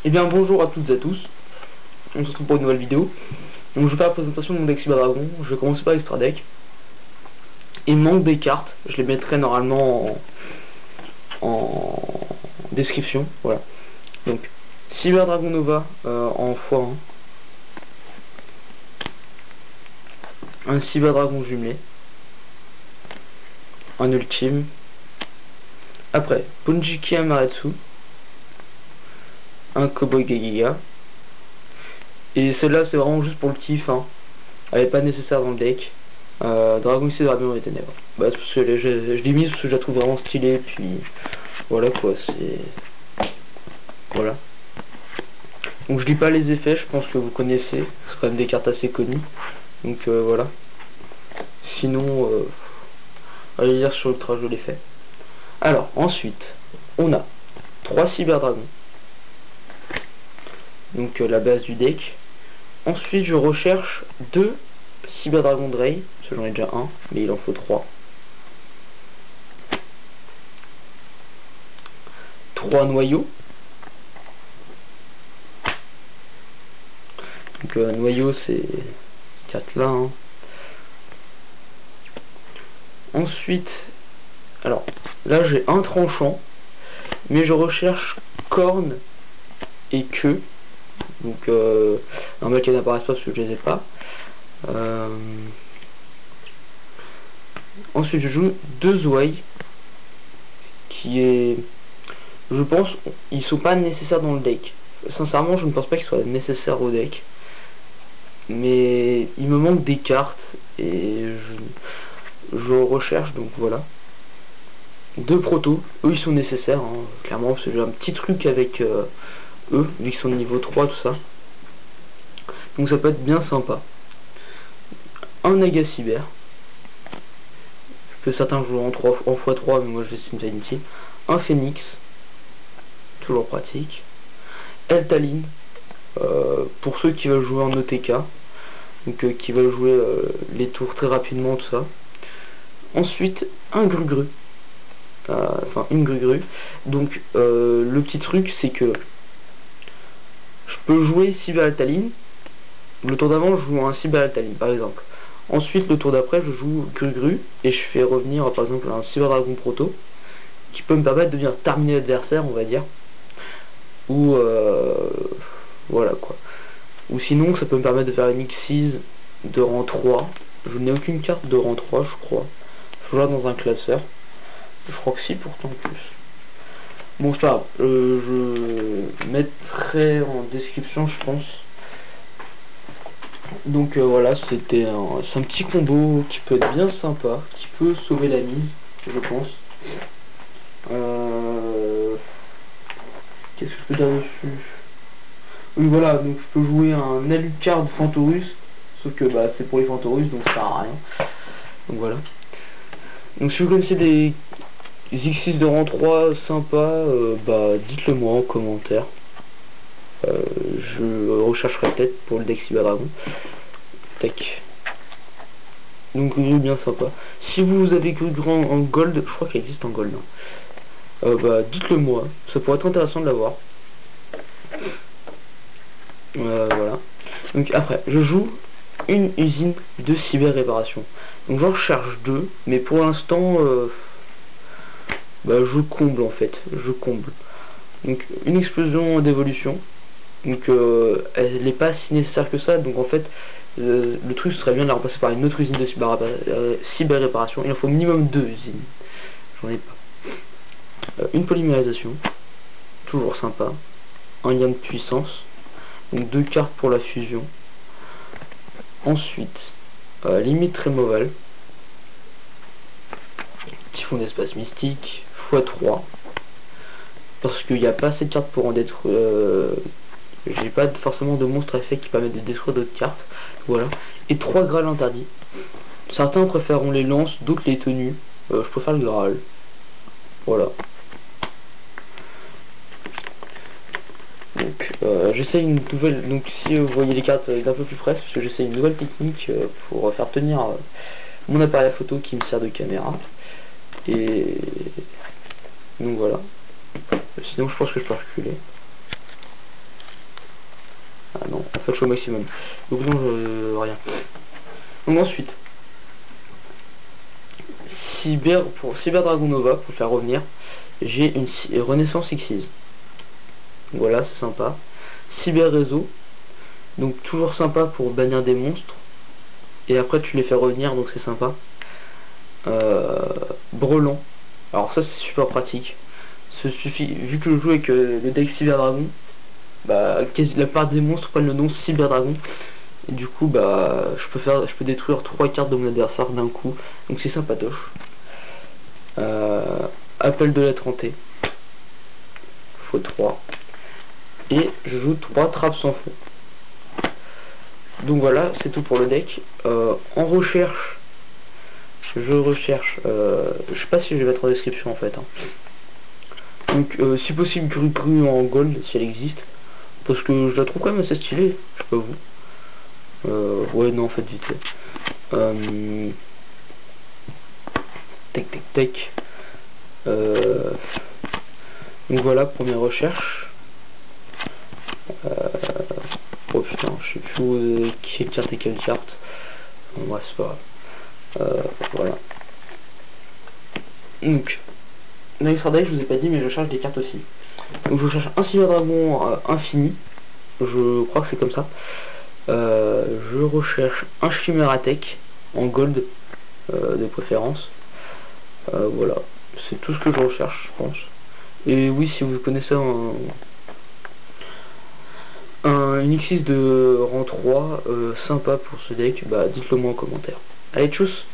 Eh bien bonjour à toutes et à tous, on se retrouve pour une nouvelle vidéo. Donc je vais faire la présentation de mon deck Cyberdragon. Je vais commencer par l'extra deck. Il manque des cartes, je les mettrai normalement en description, voilà. Donc Cyberdragon Nova en x1, un Cyberdragon jumelé, un ultime, après Ponjiki Amaretsu, un Cowboy Gegiga, et celle-là c'est vraiment juste pour le kiff, hein. Elle est pas nécessaire dans le deck. Dragon ici de Rabion et Ténèbres. Bah, parce que je l'ai mise parce que je la trouve vraiment stylée, puis voilà quoi, c'est. Voilà. Donc je lis pas les effets, je pense que vous connaissez, c'est quand même des cartes assez connues. Donc voilà. Sinon, allez lire sur Ultra, je l'ai fait. Alors, ensuite, on a 3 Cyberdragons. Donc la base du deck. Ensuite, je recherche 2 Cyberdragon Drey, parce que j'en ai déjà un, mais il en faut 3. 3 noyaux. Donc noyau c'est 4 là. Hein. Ensuite, alors là j'ai un tranchant, mais je recherche corne et queue. Donc normal qu'elles n'apparaissent pas parce que je les ai pas. Ensuite je joue 2 Zwei qui est, je pense, ils sont pas nécessaires dans le deck. Sincèrement je ne pense pas qu'ils soient nécessaires au deck, mais il me manque des cartes et je recherche, donc voilà. 2 protos, eux ils sont nécessaires, hein, clairement, parce que j'ai un petit truc avec eux, vu qu'ils sont de niveau 3, tout ça. Donc ça peut être bien sympa. Un Naga Cyber, que certains jouent en x3, mais moi je suis Infinity. Un Phoenix, toujours pratique. Eltaline, pour ceux qui veulent jouer en OTK, donc qui veulent jouer les tours très rapidement, tout ça. Ensuite, un Grugru. Enfin une Grugru. Donc le petit truc c'est que je peux jouer Cyber Altaline. Le tour d'avant je joue un Cyber Altaline par exemple. Ensuite le tour d'après je joue Grugru et je fais revenir par exemple un Cyberdragon Proto qui peut me permettre de venir terminer l'adversaire, on va dire. Ou voilà quoi. Ou sinon ça peut me permettre de faire une X6 de rang 3. Je n'ai aucune carte de rang 3 je crois. Je joue dans un classeur. Je crois que si, pourtant plus. Bon, ça, je mettrai en description, je pense. Donc voilà, c'est un petit combo qui peut être bien sympa, qui peut sauver la mise, je pense. Qu'est-ce que je peux dire dessus? Oui, voilà, donc je peux jouer un Alucard Fantorus, sauf que bah, c'est pour les Fantorus, donc ça sert à rien. Donc voilà. Donc si vous connaissez des X6 de rang 3 sympa, bah dites-le moi en commentaire. Je rechercherai peut-être pour le deck Cyberdragon. Tac. Donc bien sympa. Si vous avez cru grand en gold, je crois qu'il existe en gold. Hein. Bah dites-le moi, ça pourrait être intéressant de l'avoir. Voilà. Donc après, je joue une usine de cyber réparation. Donc j'en recherche 2, mais pour l'instant bah, je comble en fait, je comble. Donc une explosion d'évolution, donc elle n'est pas si nécessaire que ça, donc en fait le truc serait bien de la remplacer par une autre usine de cyber réparation. Il en faut minimum 2 usines, j'en ai pas. Une polymérisation, toujours sympa. Un lien de puissance, donc 2 cartes pour la fusion. Ensuite limite removal, typhon d'espace mystique x3, parce qu'il n'y a pas assez de cartes pour en détruire. J'ai pas forcément de monstres à effet qui permettent de détruire d'autres cartes. Voilà. Et 3 Graal interdits. Certains préféreront les lances, d'autres les tenues. Je préfère le Graal. Voilà. Donc j'essaie une nouvelle. Donc si vous voyez les cartes d'un peu plus fraîches, parce que j'essaie une nouvelle technique pour faire tenir mon appareil photo qui me sert de caméra. Et donc voilà. Sinon je pense que je peux reculer. Ah non, en fait je suis au maximum. Donc non, rien. Donc ensuite, pour Cyber Dragon Nova, pour faire revenir, j'ai une Renaissance Xyz. Voilà, c'est sympa. Cyber Réseau, donc toujours sympa pour bannir des monstres. Et après tu les fais revenir, donc c'est sympa. Brelan, alors ça c'est super pratique. Vu que je joue avec le deck Cyber Dragon, bah la plupart des monstres prennent le nom Cyber Dragon. Et du coup bah je peux détruire 3 cartes de mon adversaire d'un coup. Donc c'est sympatoche. Appel de la Trentée. x3. Et je joue 3 trappes sans fond. Donc voilà, c'est tout pour le deck. En recherche, je recherche, je sais pas si je vais mettre en description en fait. Hein. Donc si possible Gru en gold si elle existe. Parce que je la trouve quand même assez stylée, je sais pas vous. Ouais non en fait vite fait. Tac. Donc voilà, première recherche. Oh putain, je sais plus quelle carte et quelle carte. Ouais, c'est pas grave. Voilà. Donc, dans l'extra deck, je vous ai pas dit, mais je cherche des cartes aussi. Donc, je cherche un Cyber Dragon infini. Je crois que c'est comme ça. Je recherche un Chimeratech en gold de préférence. Voilà, c'est tout ce que je recherche, je pense. Et oui, si vous connaissez une Xyz de rang 3 sympa pour ce deck, bah dites-le moi en commentaire. Allez, tchuss!